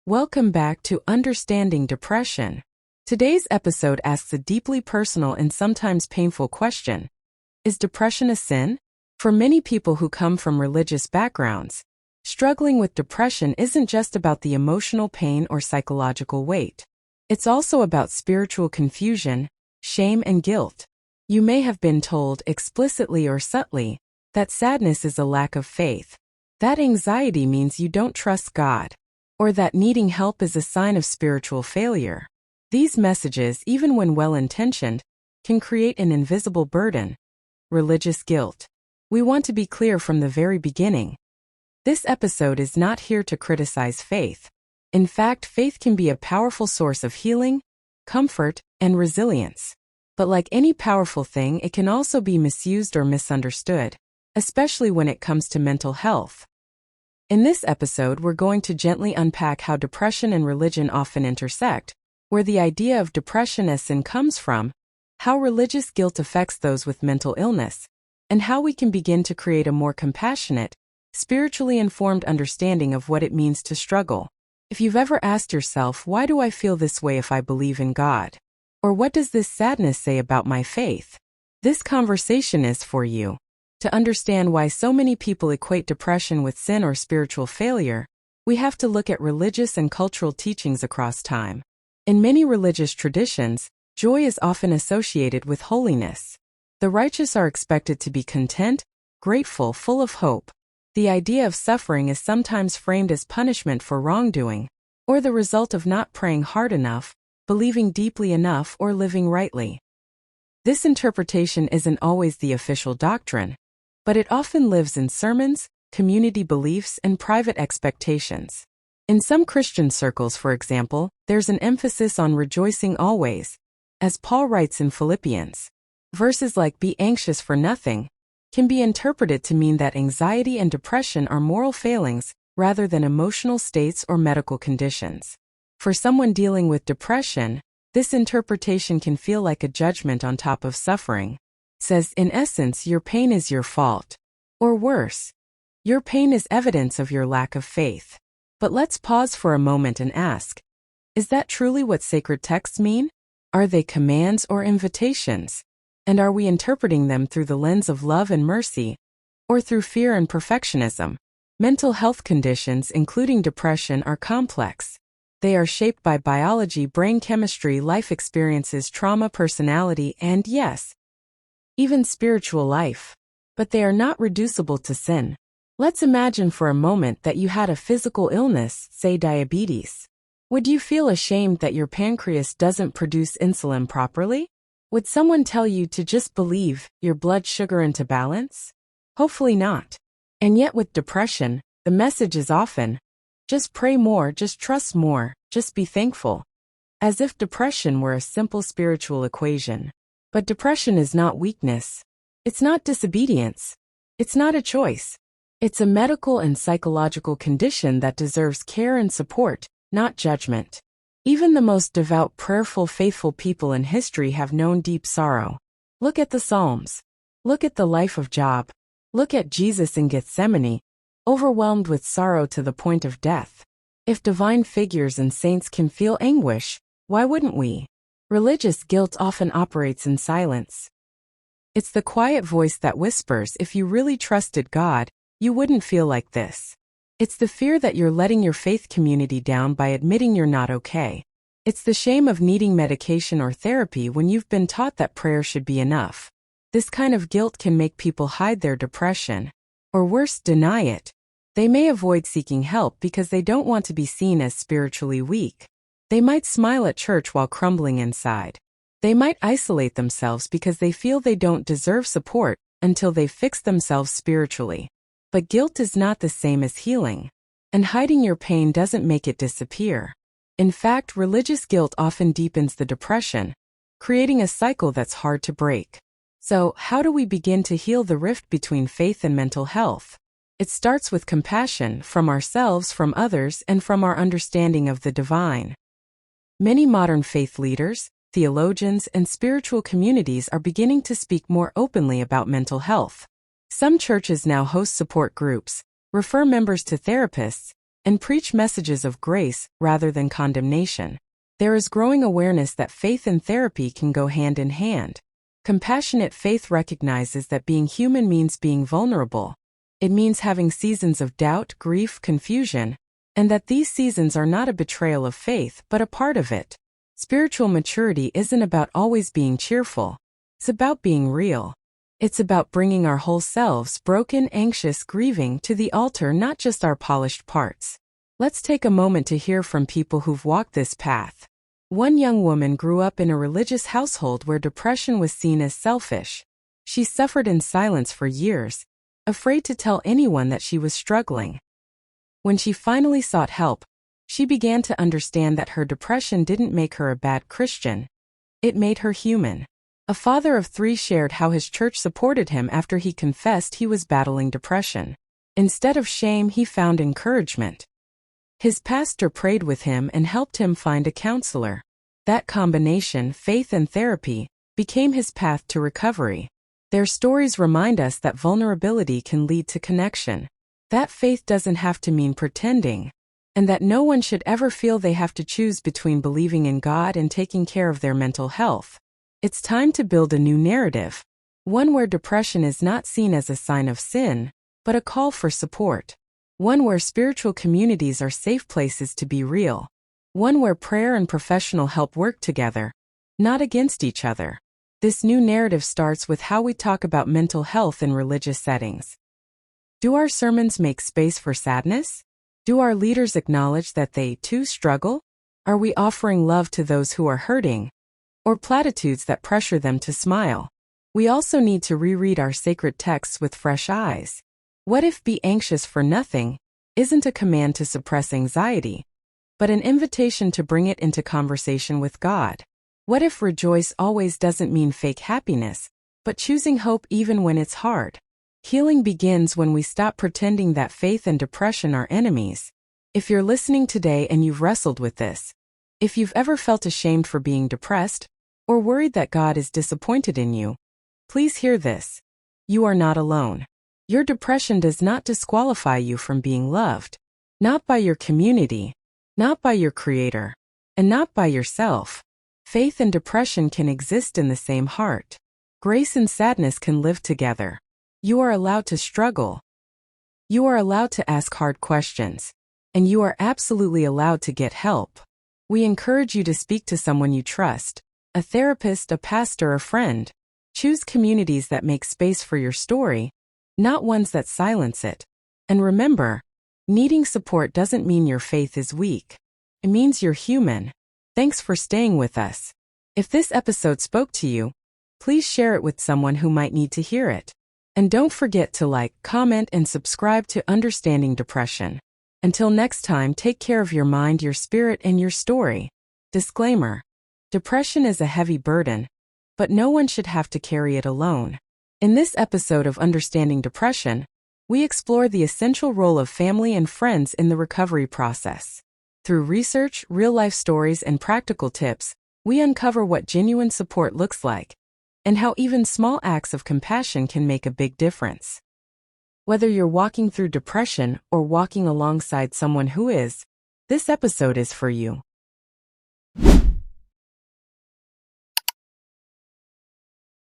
Welcome back to Understanding Depression. Today's episode asks a deeply personal and sometimes painful question. Is depression a sin? For many people who come from religious backgrounds, struggling with depression isn't just about the emotional pain or psychological weight. It's also about spiritual confusion, shame, and guilt. You may have been told, explicitly or subtly, that sadness is a lack of faith, that anxiety means you don't trust God, or that needing help is a sign of spiritual failure. These messages, even when well-intentioned, can create an invisible burden: religious guilt. We want to be clear from the very beginning. This episode is not here to criticize faith. In fact, faith can be a powerful source of healing, comfort, and resilience. But like any powerful thing, it can also be misused or misunderstood, especially when it comes to mental health. In this episode, we're going to gently unpack how depression and religion often intersect, where the idea of depression as sin comes from, how religious guilt affects those with mental illness, and how we can begin to create a more compassionate, spiritually informed understanding of what it means to struggle. If you've ever asked yourself, why do I feel this way if I believe in God? Or what does this sadness say about my faith? This conversation is for you. To understand why so many people equate depression with sin or spiritual failure, we have to look at religious and cultural teachings across time. In many religious traditions, joy is often associated with holiness. The righteous are expected to be content, grateful, full of hope. The idea of suffering is sometimes framed as punishment for wrongdoing, or the result of not praying hard enough, believing deeply enough, or living rightly. This interpretation isn't always the official doctrine, but it often lives in sermons, community beliefs, and private expectations. In some Christian circles, for example, there's an emphasis on rejoicing always. As Paul writes in Philippians, verses like "be anxious for nothing" can be interpreted to mean that anxiety and depression are moral failings rather than emotional states or medical conditions. For someone dealing with depression, this interpretation can feel like a judgment on top of suffering. It says, in essence, your pain is your fault. Or worse, your pain is evidence of your lack of faith. But let's pause for a moment and ask, is that truly what sacred texts mean? Are they commands or invitations? And are we interpreting them through the lens of love and mercy, or through fear and perfectionism? Mental health conditions, including depression, are complex. They are shaped by biology, brain chemistry, life experiences, trauma, personality, and yes, even spiritual life. But they are not reducible to sin. Let's imagine for a moment that you had a physical illness, say diabetes. Would you feel ashamed that your pancreas doesn't produce insulin properly? Would someone tell you to just believe your blood sugar into balance? Hopefully not. And yet with depression, the message is often, just pray more, just trust more, just be thankful. As if depression were a simple spiritual equation. But depression is not weakness. It's not disobedience. It's not a choice. It's a medical and psychological condition that deserves care and support, not judgment. Even the most devout, prayerful, faithful people in history have known deep sorrow. Look at the Psalms. Look at the life of Job. Look at Jesus in Gethsemane, overwhelmed with sorrow to the point of death. If divine figures and saints can feel anguish, why wouldn't we? Religious guilt often operates in silence. It's the quiet voice that whispers, if you really trusted God, you wouldn't feel like this. It's the fear that you're letting your faith community down by admitting you're not okay. It's the shame of needing medication or therapy when you've been taught that prayer should be enough. This kind of guilt can make people hide their depression, or worse, deny it. They may avoid seeking help because they don't want to be seen as spiritually weak. They might smile at church while crumbling inside. They might isolate themselves because they feel they don't deserve support until they've fixed themselves spiritually. But guilt is not the same as healing, and hiding your pain doesn't make it disappear. In fact, religious guilt often deepens the depression, creating a cycle that's hard to break. So, how do we begin to heal the rift between faith and mental health? It starts with compassion from ourselves, from others, and from our understanding of the divine. Many modern faith leaders, theologians, and spiritual communities are beginning to speak more openly about mental health. Some churches now host support groups, refer members to therapists, and preach messages of grace rather than condemnation. There is growing awareness that faith and therapy can go hand in hand. Compassionate faith recognizes that being human means being vulnerable. It means having seasons of doubt, grief, confusion, and that these seasons are not a betrayal of faith but a part of it. Spiritual maturity isn't about always being cheerful. It's about being real. It's about bringing our whole selves, broken, anxious, grieving, to the altar, not just our polished parts. Let's take a moment to hear from people who've walked this path. One young woman grew up in a religious household where depression was seen as selfish. She suffered in silence for years, afraid to tell anyone that she was struggling. When she finally sought help, she began to understand that her depression didn't make her a bad Christian. It made her human. A father of 3 shared how his church supported him after he confessed he was battling depression. Instead of shame, he found encouragement. His pastor prayed with him and helped him find a counselor. That combination, faith and therapy, became his path to recovery. Their stories remind us that vulnerability can lead to connection, that faith doesn't have to mean pretending, and that no one should ever feel they have to choose between believing in God and taking care of their mental health. It's time to build a new narrative, one where depression is not seen as a sign of sin, but a call for support. One where spiritual communities are safe places to be real. One where prayer and professional help work together, not against each other. This new narrative starts with how we talk about mental health in religious settings. Do our sermons make space for sadness? Do our leaders acknowledge that they, too, struggle? Are we offering love to those who are hurting, or platitudes that pressure them to smile? We also need to reread our sacred texts with fresh eyes. What if "be anxious for nothing" isn't a command to suppress anxiety, but an invitation to bring it into conversation with God? What if rejoice always doesn't mean fake happiness, but choosing hope even when it's hard? Healing begins when we stop pretending that faith and depression are enemies. If you're listening today and you've wrestled with this, if you've ever felt ashamed for being depressed, or worried that God is disappointed in you, please hear this. You are not alone. Your depression does not disqualify you from being loved. Not by your community, not by your Creator, and not by yourself. Faith and depression can exist in the same heart. Grace and sadness can live together. You are allowed to struggle. You are allowed to ask hard questions. And you are absolutely allowed to get help. We encourage you to speak to someone you trust, a therapist, a pastor, a friend. Choose communities that make space for your story, not ones that silence it. And remember, needing support doesn't mean your faith is weak. It means you're human. Thanks for staying with us. If this episode spoke to you, please share it with someone who might need to hear it. And don't forget to like, comment, and subscribe to Understanding Depression. Until next time, take care of your mind, your spirit, and your story. Disclaimer: depression is a heavy burden, but no one should have to carry it alone. In this episode of Understanding Depression, we explore the essential role of family and friends in the recovery process. Through research, real-life stories, and practical tips, we uncover what genuine support looks like, and how even small acts of compassion can make a big difference. Whether you're walking through depression or walking alongside someone who is, this episode is for you.